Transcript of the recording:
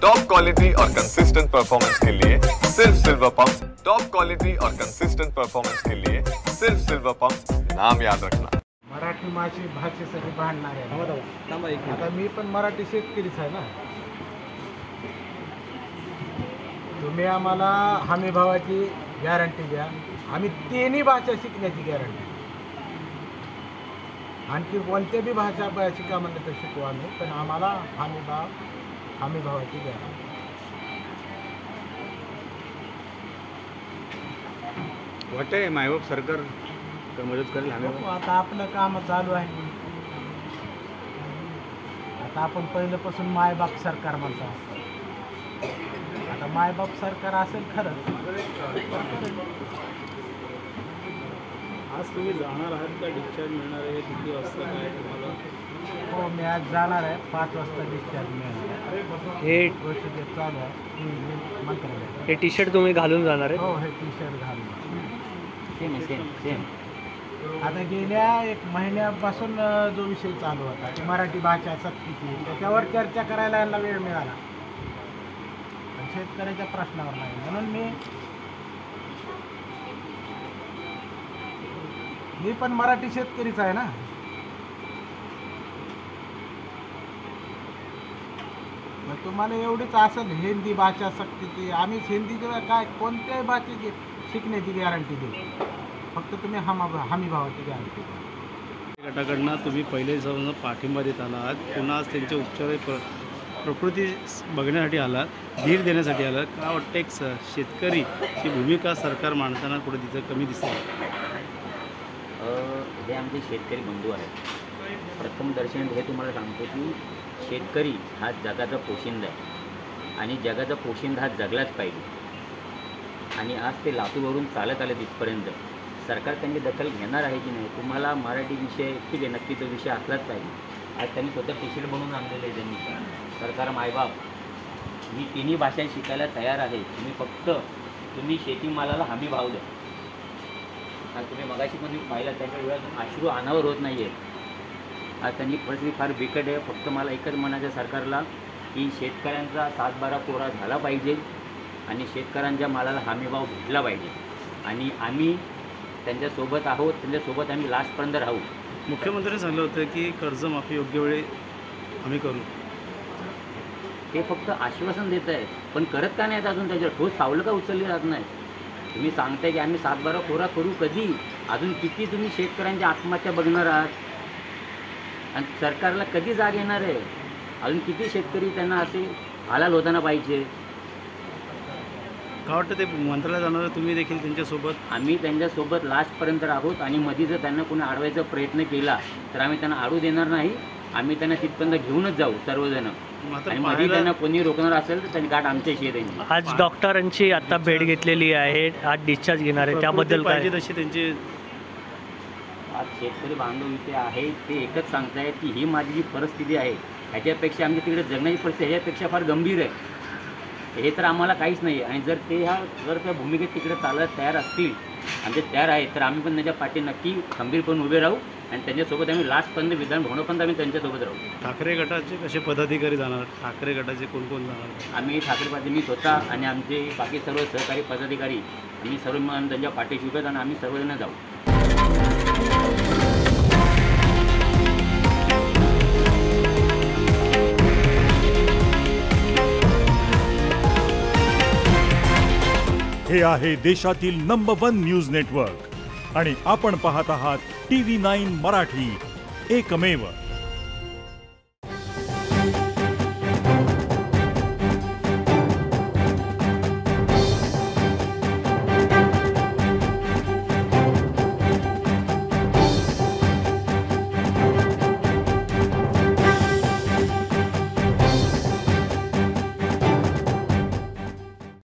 Top quality और consistent performance के लिए सिर्फ सिल्वर पंप्स। टॉप क्वालिटी और कंसिस्टेंट परफॉर्मेंस के लिए सिर्फ सिल्वर पंप्स, नाम याद रखना। मराठी भाषेसाठी भांडणार आहे। आता मी पण मराठी शेतकरीच आहे ना। तुम्ही आम्हाला हमी भावाची गॅरंटी द्या, आम्ही तिन्ही भाषा शिकण्याची गॅरंटी। आणखी कोणत्या बी भाषा शिका म्हणलं तर शिकू आम्ही, पण आम्हाला हमी भावाची गॅरंटी। वाटतंय मायबाप सरकार मदत करेल हमी? आता आपलं काम चालू आहे। आता आपण पहिल्यापासून मायबाप सरकार म्हणतो, आता मायबाप सरकार असेल खरंच। आज तुम्ही जाणार आहात का? डिस्चार्ज मिळणार आहे किती वाजता काय तुम्हाला? हो, मी आज जाणार आहे, 5 वाजता डिस्चार्ज मिळणार। हे प्रोसिजर चालू आहे मंत्रालयात। हे टी शर्ट तुम्ही घालून जाणार आहे? हो, हे टी शर्ट घालून। सेम आता गेल्या 1 महिन्यापासून जो विषय चालू होता की मराठी भाषा सक्तीची, त्याच्यावर चर्चा करायला यांना वेळ मिळाला, पण शेतकऱ्याच्या प्रश्नावर नाही। म्हणून मी पण मराठी शेतकरीच आहे ना। मग तुम्हाला एवढीच असेल हिंदी भाषा सक्तीची, आम्ही हिंदीच्या काय कोणत्याही भाषेची शिकण्याची गॅरंटी देऊ, फक्त तुम्ही हमी भावाची गॅरंटी द्या। गटाकडनं तुम्ही पहिले जाऊन पाठिंबा देत आलात, पुन्हा आज त्यांचे उपचार प्रकृती बघण्यासाठी आलात, धीर देण्यासाठी आलात। का वाटतं एक शेतकरीची भूमिका सरकार मांडताना कुठे तिचं कमी दिसते? हे आमचे शेतकरी बंधू आहेत। प्रथम दर्शन हे तुम्हाला सांगतो की शेतकरी हा जगाचा पोशिंदा आहे आणि जगाचा पोशिंदा हा जगलाच पाहिजे। आणि आज ते लातूरवरून चालत आले तिथपर्यंत, सरकार त्यांची दखल घेणार आहे की नाही? तुम्हाला मराठी विषय ठीक आहे, नक्की तो विषय असलाच पाहिजे। आज त्यांनी स्वतः टी शर्ट बनवून आणलेले आहे त्यांनी, सरकार मायबाप मी तिन्ही भाषा शिकायला तयार आहे, तुम्ही शेतीमालाला हमी भाव द्या। आज तुम्ही मगाशी पण पाहिला त्यांच्या डोळ्यातून अश्रू अनावर होत नाही आहेत। आज त्यांची परिस्थिती फार बिकट आहे। फक्त मला एकच म्हणायचं सरकारला की शेतकऱ्यांचा 7-12 कोरा झाला पाहिजे आणि शेतकऱ्यांच्या मालाला हमी भाव भेटला पाहिजे आणि आम्ही त्यांच्यासोबत आहोत, त्यांच्यासोबत आम्ही लास्टपर्यंत राहू। मुख्यमंत्र्यांनी सांगितलं होतं की कर्जमाफी योग्य वेळी आम्ही करू, ते फक्त आश्वासन देत आहेत, पण करत का नाहीत? अजून त्याच्यावर ठोस पावलं का उचलली जात नाही? तुम्ही सांगताय की आम्ही 7-12 कोरा करू, कधी? अजून किती तुम्ही शेतकऱ्यांच्या आत्महत्या बघणार आहात? आणि सरकारला कधी जाग येणार आहे? अजून किती शेतकरी त्यांना असे हालाल होताना पाहिजे? का वाटतं ते मंत्रालयात जाणार, तुम्ही देखील त्यांच्यासोबत? आम्ही त्यांच्यासोबत लास्टपर्यंत आहोत आणि मध्ये जर त्यांना कोणी अडवायचा प्रयत्न केला तर आम्ही त्यांना अडू देणार नाही। आम्ही त्यांना तिथपर्यंत घेऊनच जाऊ सर्वजण, आणि मध्ये त्यांना कोणी रोखणार असेल तर त्यांची गाठ आमच्याशी आहे त्यांची। आज डॉक्टरांची आता भेट घेतलेली आहे, आज डिस्चार्ज घेणार आहे, त्याबद्दल काय? तशी त्यांची आज शेतकरी बांधव इथे आहे, ते एकच सांगतायत की ही माझी जी परिस्थिती आहे ह्याच्यापेक्षा आमच्या तिकडे जगण्याची परिस्थिती ह्याच्यापेक्षा फार गंभीर आहे, हे तर आम्हाला काहीच नाही। आणि जर त्या भूमिकेत तिकडे चालत तयार असतील आणि ते तयार आहेत तर आम्ही पण त्यांच्या पाठी नक्की खंबीरपणे उभे राहू आणि त्यांच्यासोबत आम्ही लास्टपर्यंत विधान भवनापर्यंत आम्ही त्यांच्यासोबत राहू। ठाकरे गटाचे कसे पदाधिकारी जाणार? ठाकरे गटाचे कोण जाणार? आम्ही ठाकरे पार्टी, मी स्वतः आणि आमचे बाकी सर्व सहकारी पदाधिकारी, आम्ही सर्व मिळून त्यांच्या पाठीशी उभे आणि आम्ही सर्वजण जाऊ। हे आहे देशातील नंबर 1 न्यूज नेटवर्क आणि आपण पाहत आहात TV9 मराठी, एकमेव।